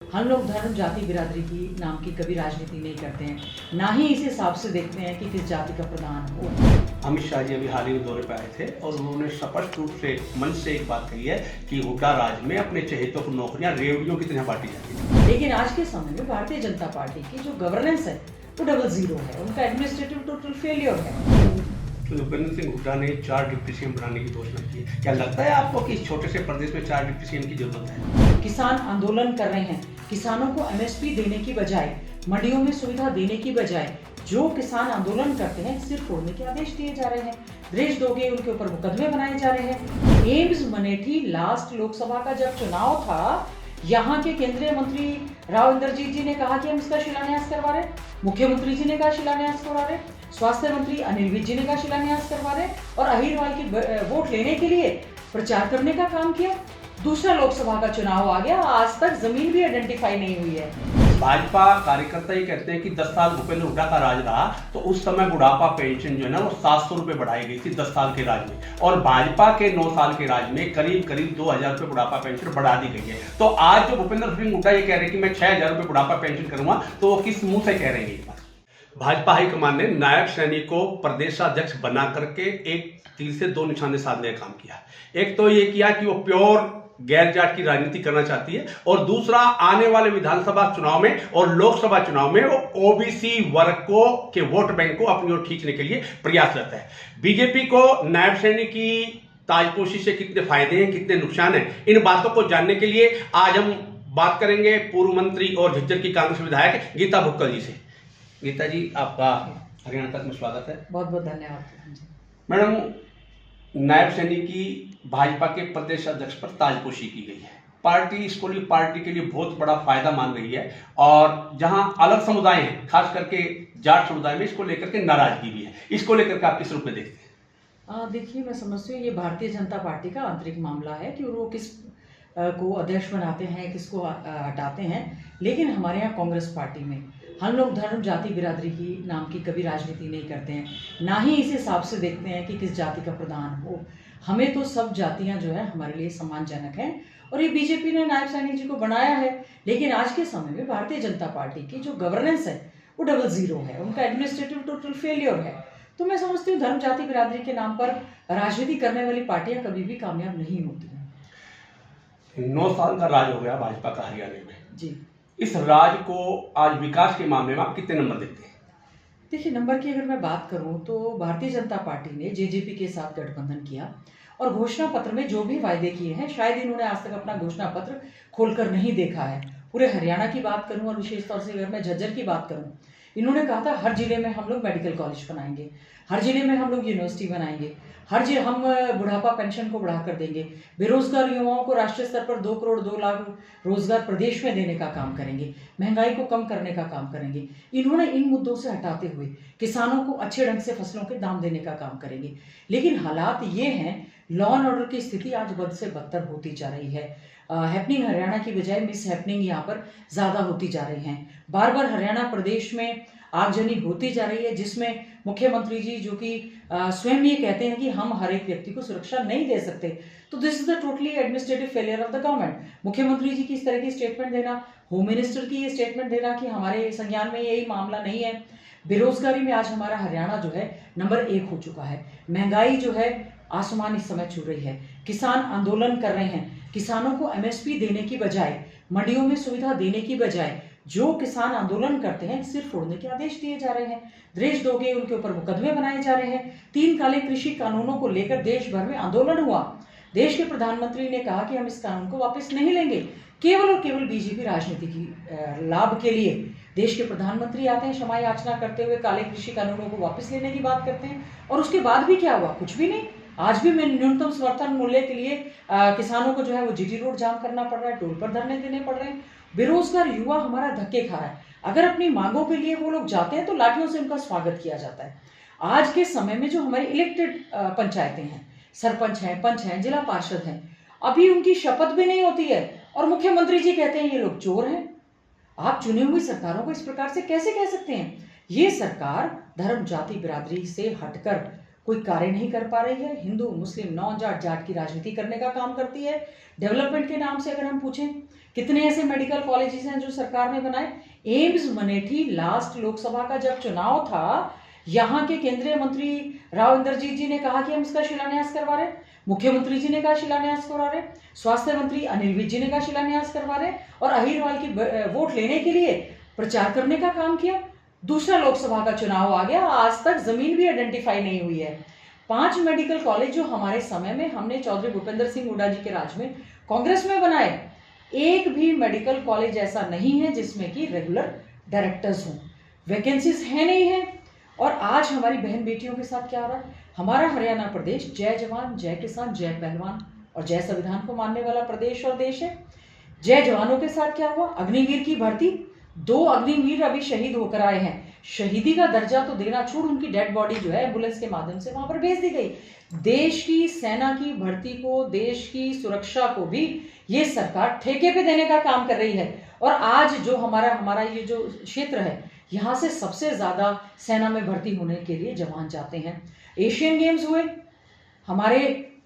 हम लोग धर्म जाति बिरादरी की नाम की कभी राजनीति नहीं करते हैं, ना ही इस हिसाब से देखते हैं कि किस जाति का प्रधान हो। अमित शाह जी अभी हाल ही में दौरे पर आए थे और उन्होंने स्पष्ट रूप से मंच से एक बात कही है कि हुड्डा राज में अपने चहेतों को नौकरियां रेवड़ियों की तरह बांटी जाती है। लेकिन आज के समय में भारतीय जनता पार्टी की जो गवर्नेंस है वो डबल जीरो है, उनका एडमिनिस्ट्रेटिव टोटल फेलियर है। भूपेंद्र सिंह हुड्डा ने 4 डिप्टी सीएम बनाने की घोषणा की है। क्या लगता है आपको कि इस छोटे से प्रदेश में 4 डिप्टी सीएम की जरूरत है? किसान आंदोलन कर रहे हैं, किसानों को एमएसपी देने की बजाय, मंडियों में सुविधा देने की बजाय जो किसान आंदोलन करते हैं सिर्फ तोड़ने के आदेश दिए जा रहे हैं। देश दोगे उनके ऊपर मुकदमे बनाए जा रहे हैं। एम्स मनेठी लास्ट लोकसभा का जब चुनाव था, यहाँ के केंद्रीय मंत्री राव इंद्रजीत जी ने कहा कि हम इसका शिलान्यास करवा रहे हैं, मुख्यमंत्री जी ने कहा शिलान्यास करवा रहे, स्वास्थ्य मंत्री अनिल विज जी ने कहा शिलान्यास करवा रहे और अहिरवाल की वोट लेने के लिए प्रचार करने का काम किया। दूसरा लोकसभा का चुनाव आ गया, आज तक जमीन भी आइडेंटिफाई नहीं हुई है। भाजपा कार्यकर्ता ही कहते हैं कि 10 साल भूपेंद्र हुड्डा का राज रहा तो उस समय बुढ़ापा पेंशन जो है ना वो 700 रुपए बढ़ाई गई थी 10 साल के राज में, और भाजपा के 9 साल के राज में करीब 2000 रुपए बुढ़ापा पेंशन बढ़ा दी गई है। तो आज जो भूपेंद्र सिंह हुड्डा ये कह रहे हैं कि मैं 6000 रुपए बुढ़ापा पेंशन करूंगा, तो वो किस मुंह से कह रहे हैं ये बात? भाजपा हाईकमान ने नायब सैनी को प्रदेशाध्यक्ष बना करके एक तीर से 2 निशाने साधने का काम किया। एक तो ये किया कि वो प्योर गैर जाट की राजनीति करना चाहती है, और दूसरा आने वाले विधानसभा चुनाव में और लोकसभा चुनाव में वो ओबीसी वर्ग को के वोट बैंक को अपनी ओर खींचने के लिए प्रयासरत है। बीजेपी को नायब सैनी की ताजपोशी से कितने फायदे हैं, कितने नुकसान हैं, इन बातों को जानने के लिए आज हम बात करेंगे पूर्व मंत्री और झज्जर की कांग्रेस विधायक गीता भुक्कल जी से। गीता जी, आपका हरियाणा तक में स्वागत है। बहुत बहुत धन्यवाद। मैडम, नायब सैनी की भाजपा के प्रदेश अध्यक्ष पर ताजपोशी की गई है। पार्टी इसको लिए पार्टी के लिए बहुत बड़ा फायदा मान रही है, और जहां अलग समुदाय हैं, खास करके जाट समुदाय में इसको लेकर के नाराजगी भी है। इसको लेकर के आप किस रूप में देखते हैं? देखिए, मैं समझती हूँ ये भारतीय जनता पार्टी का आंतरिक मामला है कि वो किस को अध्यक्ष बनाते हैं, किसको हटाते हैं। लेकिन हमारे यहाँ कांग्रेस पार्टी में हम लोग धर्म जाति बिरादरी की नाम की कभी राजनीति नहीं करते हैं, ना ही इस हिसाब से देखते हैं कि किस जाति का प्रधान हो। हमें तो सब जातियां जो है हमारे लिए सम्मानजनक हैं, और ये बीजेपी ने नायब सैनी जी को बनाया है। लेकिन आज के समय में भारतीय जनता पार्टी की जो गवर्नेंस है वो डबल जीरो है, उनका एडमिनिस्ट्रेटिव टोटल फेलियर है। तो मैं समझती हूँ धर्म जाति बिरादरी के नाम पर राजनीति करने वाली पार्टियां कभी भी कामयाब नहीं होती हैं। 9 साल का राज हो गया भाजपा का हरियाणा में जी। इस राज को आज विकास के मामले में आप कितने नंबर देते हैं? देखिए, नंबर की अगर मैं बात करूं तो भारतीय जनता पार्टी ने जेजेपी के साथ गठबंधन किया, और घोषणा पत्र में जो भी वायदे किए हैं शायद इन्होंने आज तक अपना घोषणा पत्र खोलकर नहीं देखा है। पूरे हरियाणा की बात करूं और विशेष तौर से अगर मैं झज्जर की बात करूं, इन्होंने कहा था हर जिले में हम लोग मेडिकल कॉलेज बनाएंगे, हर जिले में हम लोग यूनिवर्सिटी बनाएंगे, हर जिले हम बुढ़ापा पेंशन को बढ़ाकर देंगे, बेरोजगार युवाओं को राष्ट्रीय स्तर पर 2 करोड़ 2 लाख रोजगार प्रदेश में देने का काम करेंगे, महंगाई को कम करने का काम करेंगे। इन्होंने इन मुद्दों से हटाते हुए किसानों को अच्छे ढंग से फसलों के दाम देने का काम करेंगे। लेकिन हालात ये हैं, लॉ एंड ऑर्डर की स्थिति आज बद से बदतर होती जा रही है। हैपनिंग हरियाणा की बजाय मिस हैपनिंग यहाँ पर ज़्यादा होती जा रही हैं। बार बार हरियाणा प्रदेश में आगजनी होती जा रही है, जिसमें मुख्यमंत्री जी जो कि स्वयं ये कहते हैं कि हम हर एक व्यक्ति को सुरक्षा नहीं दे सकते। तो this is the totally administrative failure of the government. मुख्यमंत्री जी की इस तरह की स्टेटमेंट देना, होम मिनिस्टर की ये स्टेटमेंट देना कि हमारे संज्ञान में यही मामला नहीं है। बेरोजगारी में आज हमारा हरियाणा जो है नंबर 1 हो चुका है। महंगाई जो है आसमान इस समय छू रही है। किसान आंदोलन कर रहे हैं, किसानों को एमएसपी देने की बजाय, मंडियों में सुविधा देने की बजाय जो किसान आंदोलन करते हैं सिर्फ तोड़ने के आदेश दिए जा रहे हैं। देश दोगे उनके ऊपर मुकदमे बनाए जा रहे हैं। 3 काले कृषि कानूनों को लेकर देश भर में आंदोलन हुआ। देश के प्रधानमंत्री ने कहा कि हम इस कानून को वापस नहीं लेंगे। केवल और केवल बीजेपी राजनीति की लाभ के लिए देश के प्रधानमंत्री आते हैं, क्षमा याचना करते हुए काले कृषि कानूनों को वापस लेने की बात करते हैं, और उसके बाद भी क्या हुआ? कुछ भी नहीं। आज भी न्यूनतम समर्थन मूल्य के लिए किसानों को जो है वो जीटी रोड जाम करना पड़ रहा है, टोल पर धरने देने पड़ रहे हैं। बेरोजगार युवा हमारा धक्के खा रहा है। अगर अपनी मांगों के लिए वो लोग जाते हैं तो लाठियों से उनका स्वागत किया जाता है। आज के समय में जो हमारी इलेक्टेड पंचायतें हैं, सरपंच हैं, पंच हैं, जिला पार्षद हैं, अभी उनकी शपथ भी नहीं होती है, और मुख्यमंत्री जी कहते हैं ये लोग चोर हैं। आप चुनी हुई सरकारों को इस प्रकार से कैसे कह सकते हैं? ये सरकार धर्म जाति बिरादरी से हटकर कोई कार्य नहीं कर पा रही है, हिंदू मुस्लिम नॉन जाट जाट की राजनीति करने का काम करती है। डेवलपमेंट के नाम से अगर हम पूछें, कितने ऐसे मेडिकल कॉलेजेस हैं जो सरकार ने बनाए। एम्स मनेठी लास्ट लोकसभा का जब चुनाव था, यहाँ के केंद्रीय मंत्री राव इंद्रजीत जी ने कहा कि हम इसका शिलान्यास करवा रहे, मुख्यमंत्री जी ने कहा शिलान्यास करवा रहे, स्वास्थ्य मंत्री अनिल विज जी ने कहा शिलान्यास करवा रहे, और अहिरवाल की वोट लेने के लिए प्रचार करने का काम किया। दूसरा लोकसभा का चुनाव आ गया, आज तक जमीन भी आइडेंटिफाई नहीं हुई है। 5 मेडिकल कॉलेज जो हमारे समय में हमने चौधरी भूपेंद्र सिंह हुड्डा जी के राज में कांग्रेस में बनाए, एक भी मेडिकल कॉलेज ऐसा नहीं है जिसमें कि रेगुलर डायरेक्टर्स हों, वैकेंसीज है नहीं है। और आज हमारी बहन बेटियों के साथ क्या हो रहा है। हमारा हरियाणा प्रदेश जय जवान जय किसान जय पहलवान और जय संविधान को मानने वाला प्रदेश और देश है। जय जवानों के साथ क्या हुआ, अग्निवीर की भर्ती, 2 अग्निवीर अभी शहीद होकर आए हैं। शहीदी का दर्जा तो देना छोड़, उनकी डेड बॉडी जो है एम्बुलेंस के माध्यम से वहां पर भेज दी गई। देश की सेना की भर्ती को, देश की सुरक्षा को भी ये सरकार ठेके पे देने का काम कर रही है। और आज जो हमारा ये जो क्षेत्र है, यहाँ से सबसे ज्यादा सेना में भर्ती होने के लिए जवान जाते हैं। एशियन गेम्स हुए, हमारे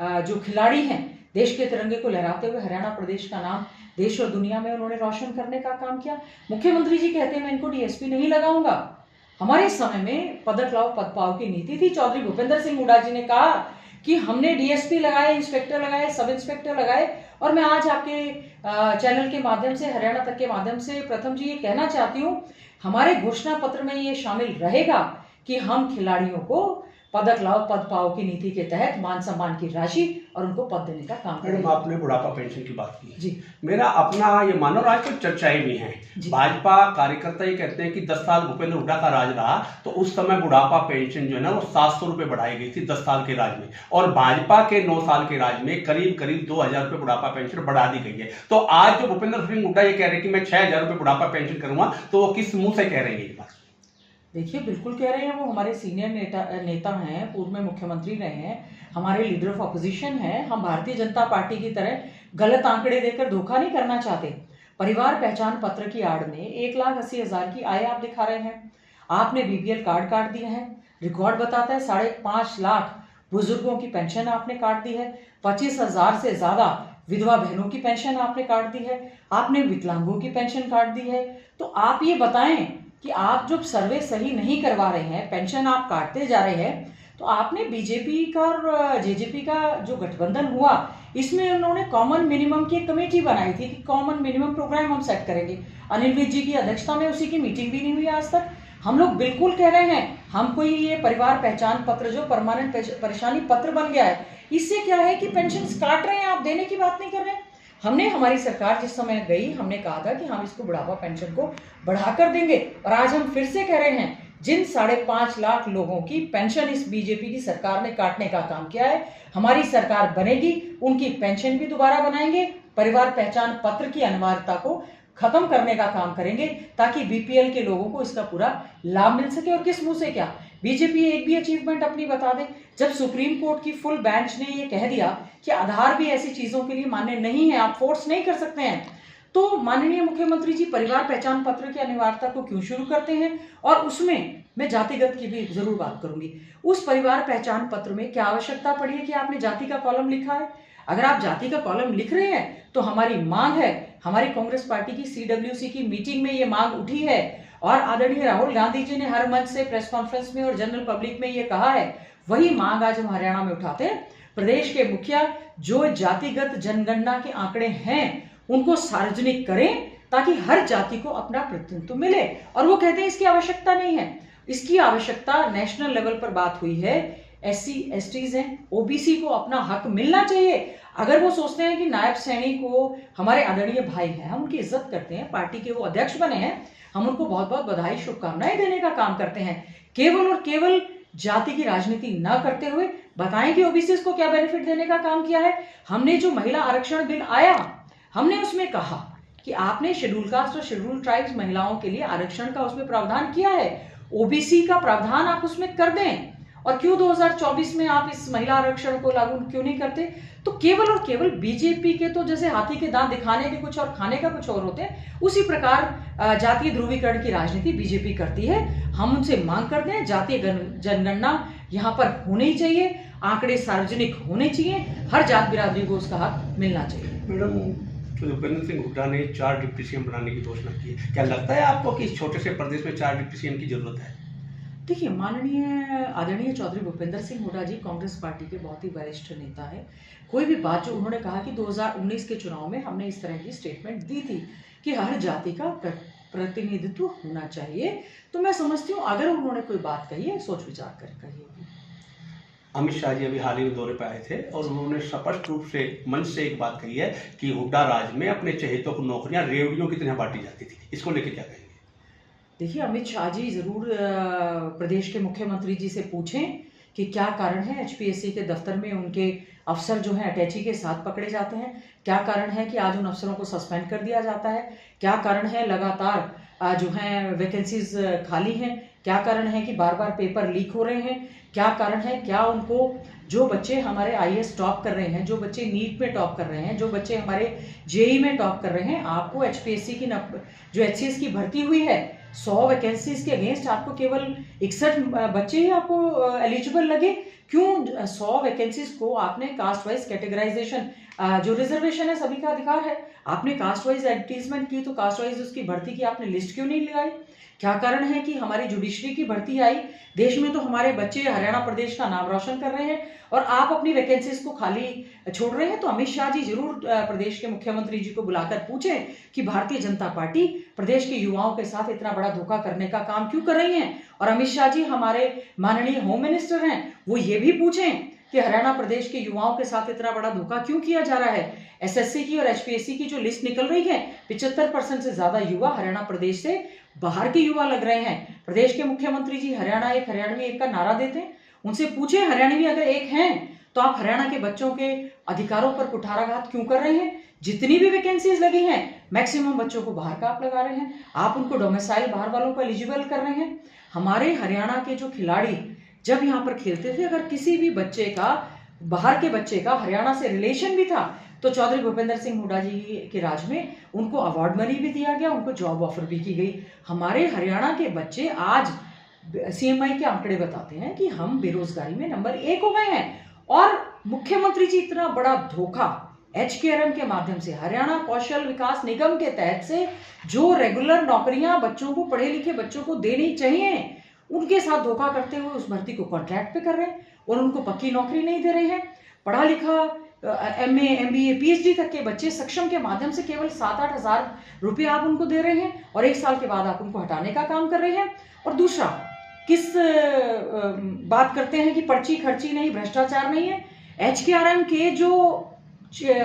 जो खिलाड़ी हैं देश के तिरंगे को लहराते हुए हरियाणा प्रदेश का नाम देश और दुनिया में उन्होंने रोशन करने का काम किया। मुख्यमंत्री जी कहते हैं मैं इनको डीएसपी नहीं लगाऊंगा। हमारे समय में पदक लाओ पद पाओ की नीति थी। चौधरी भूपेंद्र सिंह हुड्डा जी ने कहा कि हमने डीएसपी लगाए, इंस्पेक्टर लगाए, सब इंस्पेक्टर लगाए। और मैं आज आपके चैनल के माध्यम से, हरियाणा तक के माध्यम से प्रथम जी ये कहना चाहती हूँ, हमारे घोषणा पत्र में ये शामिल रहेगा कि हम खिलाड़ियों को पदक लाओ पद पाओ की नीति के तहत मान सम्मान की राशि और उनको पद देने का काम करेंगे। मैडम, आपने बुढ़ापा पेंशन की बात की जी। मेरा अपना ये मानो, आज तो चर्चाएं भी हैं। भाजपा कार्यकर्ता ये कहते हैं कि 10 साल भूपेंद्र हुड्डा का राज रहा तो उस समय बुढ़ापा पेंशन जो है ना वो 700 रुपए बढ़ाई गई थी 10 साल के राज में, और भाजपा के 9 साल के राज में करीब करीब 2000 रुपए बुढ़ापा पेंशन बढ़ा दी गई है। तो आज जो भूपेंद्र सिंह हुड्डा ये कह रहे हैं कि मैं 6000 रुपए बुढ़ापा पेंशन करूंगा, तो वो किस मुंह से कह रहे हैं ये बात? देखिए, बिल्कुल कह रहे हैं, वो हमारे सीनियर नेता हैं, पूर्व में मुख्यमंत्री रहे हैं, हमारे लीडर ऑफ अपोजिशन हैं। हम भारतीय जनता पार्टी की तरह गलत आंकड़े देकर धोखा नहीं करना चाहते। परिवार पहचान पत्र की आड़ में 1,80,000 की आय आप दिखा रहे हैं। आपने बीपीएल कार्ड काट दिए हैं, रिकॉर्ड बताता है 5.5 लाख बुजुर्गों की पेंशन आपने काट दी है, 25,000 से ज्यादा विधवा बहनों की पेंशन आपने काट दी है, आपने विकलांगों की पेंशन काट दी है। तो आप ये बताएं कि आप जो सर्वे सही नहीं करवा रहे हैं, पेंशन आप काटते जा रहे हैं, तो आपने बीजेपी का और जेजेपी का जो गठबंधन हुआ, इसमें उन्होंने कॉमन मिनिमम की एक कमेटी बनाई थी कि कॉमन मिनिमम प्रोग्राम हम सेट करेंगे। अनिल विज जी की अध्यक्षता में उसी की मीटिंग भी नहीं हुई आज तक। हम लोग बिल्कुल कह रहे हैं, हमको ये परिवार पहचान पत्र जो परमानेंट परेशानी पत्र बन गया है, इससे क्या है कि पेंशन काट रहे हैं, आप देने की बात नहीं कर रहे हैं। हमने, हमारी सरकार जिस समय गई, हमने कहा था कि हम इसको बुढ़ापा पेंशन को बढ़ाकर देंगे, और आज हम फिर से कह रहे हैं, जिन 5.5 लाख लोगों की पेंशन इस बीजेपी की सरकार ने काटने का काम किया है, हमारी सरकार बनेगी, उनकी पेंशन भी दोबारा बनाएंगे, परिवार पहचान पत्र की अनिवार्यता को खत्म करने का काम करेंगे, ताकि बीपीएल के लोगों को इसका पूरा लाभ मिल सके। और किस मुंह से क्या बीजेपी एक भी अचीवमेंट अपनी बता दे। जब सुप्रीम कोर्ट की फुल बेंच ने ये कह दिया कि आधार भी ऐसी चीजों के लिए मान्य नहीं है, आप फोर्स नहीं कर सकते हैं, तो माननीय मुख्यमंत्री जी परिवार पहचान पत्र की अनिवार्यता को क्यों शुरू करते हैं? और उसमें मैं जातिगत की भी जरूर बात करूंगी। उस परिवार पहचान पत्र में क्या आवश्यकता पड़ी है कि आपने जाति का कॉलम लिखा है? अगर आप जाति का कॉलम लिख रहे हैं तो हमारी मांग है, हमारी कांग्रेस पार्टी की सीडब्ल्यूसी की मीटिंग में ये मांग उठी है, और आदरणीय राहुल गांधी जी ने हर मंच से, प्रेस कॉन्फ्रेंस में और जनरल पब्लिक में ये कहा है, वही मांग आज हम हरियाणा में उठाते हैं। प्रदेश के मुखिया जो जातिगत जनगणना के आंकड़े हैं उनको सार्वजनिक करें, ताकि हर जाति को अपना प्रतिनिधित्व मिले। और वो कहते हैं इसकी आवश्यकता नहीं है। इसकी आवश्यकता नेशनल लेवल पर बात हुई है, SC STs हैं, OBC को अपना हक मिलना चाहिए। अगर वो सोचते हैं कि नायब सैनिक को हमारे आदरणीय भाई हैं, हम उनकी इज्जत करते हैं, पार्टी के वो अध्यक्ष बने हैं, हम उनको बहुत बहुत बधाई शुभकामनाएं देने का काम करते हैं। केवल और केवल जाति की राजनीति न करते हुए बताएं कि OBCs को क्या बेनिफिट देने का काम किया है। हमने जो महिला आरक्षण बिल आया, हमने उसमें कहा कि आपने शेड्यूल कास्ट और शेड्यूल ट्राइब्स महिलाओं के लिए आरक्षण का उसमें प्रावधान किया है, OBC का प्रावधान आप उसमें कर दें। और क्यों 2024 में आप इस महिला आरक्षण को लागू क्यों नहीं करते? तो केवल और केवल बीजेपी के तो जैसे हाथी के दांत दिखाने के कुछ और खाने का कुछ और होते हैं, उसी प्रकार जातीय ध्रुवीकरण की राजनीति बीजेपी करती है। हम उनसे मांग करते हैं जातीय जनगणना यहाँ पर होनी चाहिए, आंकड़े सार्वजनिक होने चाहिए, हर जात बिरादरी को उसका हक मिलना चाहिए। मैडम, भूपेंद्र सिंह हुड्डा ने 4 डिप्टी सीएम बनाने की घोषणा की है, क्या लगता है आपको कि इस छोटे से प्रदेश में 4 डिप्टी सीएम की जरूरत है? देखिए, माननीय आदरणीय चौधरी भूपेंद्र सिंह हुड्डा जी कांग्रेस पार्टी के बहुत ही वरिष्ठ नेता है। कोई भी बात जो उन्होंने कहा कि 2019 के चुनाव में हमने इस तरह की स्टेटमेंट दी थी कि हर जाति का प्रतिनिधित्व होना चाहिए, तो मैं समझती हूँ अगर उन्होंने कोई बात कही है, सोच विचार कर कही होगी। अमित शाह जी अभी हाल ही में दौरे पर आए थे और उन्होंने स्पष्ट रूप से मंच से एक बात कही है कि हुड्डा राज में अपने चहेतों को नौकरियां रेवड़ियों की तरह बांटी जाती थी। इसको लेकर क्या कहेंगे? देखिए, अमित शाह जी जरूर प्रदेश के मुख्यमंत्री जी से पूछें कि क्या कारण है एचपीएससी के दफ्तर में उनके अफसर जो हैं अटैची के साथ पकड़े जाते हैं, क्या कारण है कि आज उन अफसरों को सस्पेंड कर दिया जाता है, क्या कारण है लगातार जो हैं वैकेंसीज खाली हैं, क्या कारण है कि बार बार पेपर लीक हो रहे हैं, क्या कारण है, क्या उनको जो बच्चे हमारे आईएएस टॉप कर रहे हैं, जो बच्चे नीट में टॉप कर रहे हैं, जो बच्चे हमारे जेई में टॉप कर रहे हैं, आपको एचपीएससी की जो एचसीएस की भर्ती हुई है 100 वैकेंसीज के अगेंस्ट आपको केवल 61 बच्चे ही आपको एलिजिबल लगे। क्यों 100 वैकेंसीज को आपने कास्ट वाइज कैटेगराइजेशन, जो रिजर्वेशन है सभी का अधिकार है, आपने कास्ट वाइज एडवर्टीजमेंट की तो कास्ट वाइज उसकी भर्ती की आपने लिस्ट क्यों नहीं लगाई? क्या कारण है कि हमारी जुडिशरी की भर्ती आई, देश में तो हमारे बच्चे हरियाणा प्रदेश का नाम रोशन कर रहे हैं और आप अपनी वैकेंसीज को खाली छोड़ रहे हैं। तो अमित शाह जी जरूर प्रदेश के मुख्यमंत्री जी को बुलाकर पूछें कि भारतीय जनता पार्टी प्रदेश के युवाओं के साथ इतना बड़ा धोखा करने का काम क्यों कर रही है। और अमित शाह जी हमारे माननीय होम मिनिस्टर हैं, वो ये भी पूछें कि हरियाणा प्रदेश के युवाओं के साथ इतना बड़ा धोखा क्यों किया जा रहा है। एसएससी की और एचपीएससी की जो लिस्ट निकल रही है 75% से ज्यादा युवा हरियाणा प्रदेश से बाहर के युवा लग रहे हैं। प्रदेश के मुख्यमंत्री जी हरियाणा एक हरियाणवी एक का नारा देते हैं, उनसे पूछे हरियाणवी अगर एक हैं तो आप हरियाणा के बच्चों के अधिकारों पर कुठाराघात क्यों कर रहे हैं? जितनी भी वैकेंसीज लगी हैं मैक्सिमम बच्चों को बाहर का आप लगा रहे हैं, आप उनको डोमिसाइल बाहर वालों को एलिजिबल कर रहे हैं। हमारे हरियाणा के जो खिलाड़ी जब यहाँ पर खेलते थे, अगर किसी भी बच्चे का बाहर के बच्चे का हरियाणा से रिलेशन भी था तो चौधरी भूपेंद्र सिंह हुड्डा जी के राज में उनको अवार्ड मनी भी दिया गया, उनको जॉब ऑफर भी की गई। हमारे हरियाणा के बच्चे आज सीएमआई के आंकड़े बताते हैं कि हम बेरोजगारी में नंबर 1 हो गए हैं। और मुख्यमंत्री जी इतना बड़ा धोखा एचकेआरएम के माध्यम से, हरियाणा कौशल विकास निगम के तहत से जो रेगुलर नौकरियां बच्चों को, पढ़े लिखे बच्चों को देनी चाहिए, उनके साथ धोखा करते हुए उस भर्ती को कॉन्ट्रैक्ट पे कर रहे हैं और उनको पक्की नौकरी नहीं दे रहे हैं। पढ़ा लिखा एमए एमबीए पीएचडी तक के बच्चे सक्षम के माध्यम से केवल 7-8 हजार रुपये आप उनको दे रहे हैं और 1 साल के बाद आप उनको हटाने का काम कर रहे हैं। और दूसरा, किस बात करते हैं कि पर्ची खर्ची नहीं, भ्रष्टाचार नहीं है। एचकेआरएम के जो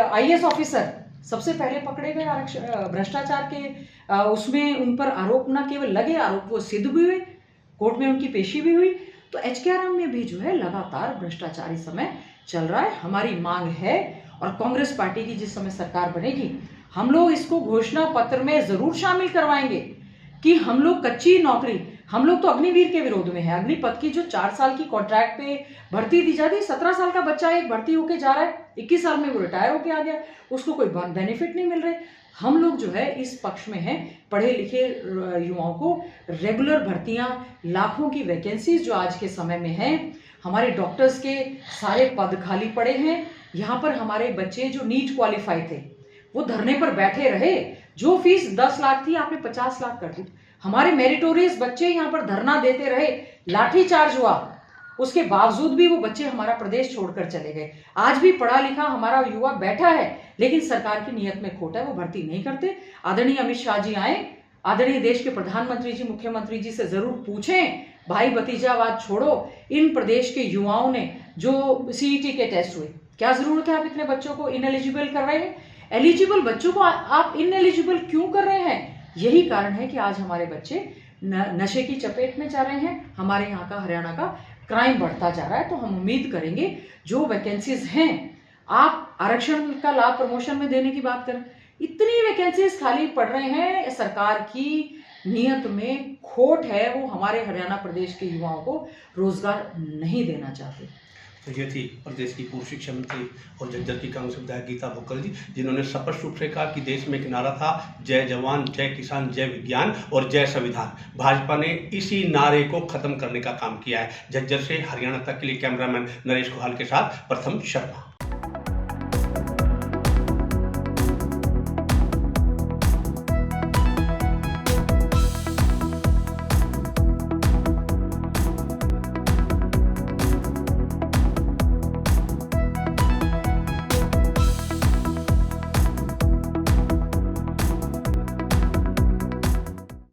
आईएएस ऑफिसर सबसे पहले पकड़े गए भ्रष्टाचार के उसमें उन पर आरोप न केवल लगे, आरोप वो सिद्ध भी हुए, कोर्ट में उनकी पेशी भी हुई। तो एचकेआरएम में भी जो है लगातार भ्रष्टाचार इस समय चल रहा है। हमारी मांग है और कांग्रेस पार्टी की जिस समय सरकार बनेगी हम लोग इसको घोषणा पत्र में जरूर शामिल करवाएंगे कि हम लोग कच्ची नौकरी, हम लोग तो अग्निवीर के विरोध में है। अग्निपथ की जो 4 साल की कॉन्ट्रैक्ट पे भर्ती दी जाती है, 17 साल का बच्चा एक भर्ती होके जा रहा है, 21 साल में वो रिटायर होके आ गया, उसको कोई बेनिफिट नहीं मिल रहे। हम लोग जो है इस पक्ष में हैं, पढ़े लिखे युवाओं को रेगुलर भर्तियां, लाखों की वैकेंसीज जो आज के समय में हैं, हमारे डॉक्टर्स के सारे पद खाली पड़े हैं। यहाँ पर हमारे बच्चे जो नीट क्वालिफाई थे वो धरने पर बैठे रहे, जो फीस 10 लाख थी आपने 50 लाख कर दी। हमारे मेरिटोरियस बच्चे यहाँ पर धरना देते रहे, लाठी चार्ज हुआ, उसके बावजूद भी वो बच्चे हमारा प्रदेश छोड़कर चले गए। आज भी पढ़ा लिखा हमारा युवा बैठा है लेकिन सरकार की नीयत में खोट है, वो भर्ती नहीं करते। आदरणीय अमित शाह जी आए, आदरणीय देश के प्रधानमंत्री जी, मुख्यमंत्री जी से जरूर पूछें, भाई भतीजावाद छोड़ो। इन प्रदेश के युवाओं ने जो सीईटी के टेस्ट हुए, क्या जरूरत है आप इतने बच्चों को इनएलिजिबल कर रहे हैं? एलिजिबल बच्चों को आप इनएलिजिबल क्यों कर रहे हैं? यही कारण है कि आज हमारे बच्चे नशे की चपेट में जा रहे हैं, हमारे यहाँ का हरियाणा का क्राइम बढ़ता जा रहा है। तो हम उम्मीद करेंगे जो वैकेंसीज हैं, आप आरक्षण का लाभ प्रमोशन में देने की बात करें, इतनी वैकेंसीज खाली पड़ रहे हैं, सरकार की नियत में खोट है, वो हमारे हरियाणा प्रदेश के युवाओं को रोजगार नहीं देना चाहते। तो ये थी प्रदेश की पूर्व शिक्षा मंत्री और झज्जर की कांग्रेस विधायक गीता भुक्कल जी, जिन्होंने स्पष्ट रूप से कहा कि देश में एक नारा था, जय जवान, जय किसान, जय विज्ञान और जय संविधान। भाजपा ने इसी नारे को खत्म करने का काम किया है। झज्जर से हरियाणा तक के लिए कैमरामैन नरेश कोहाल के साथ प्रथम शर्मा।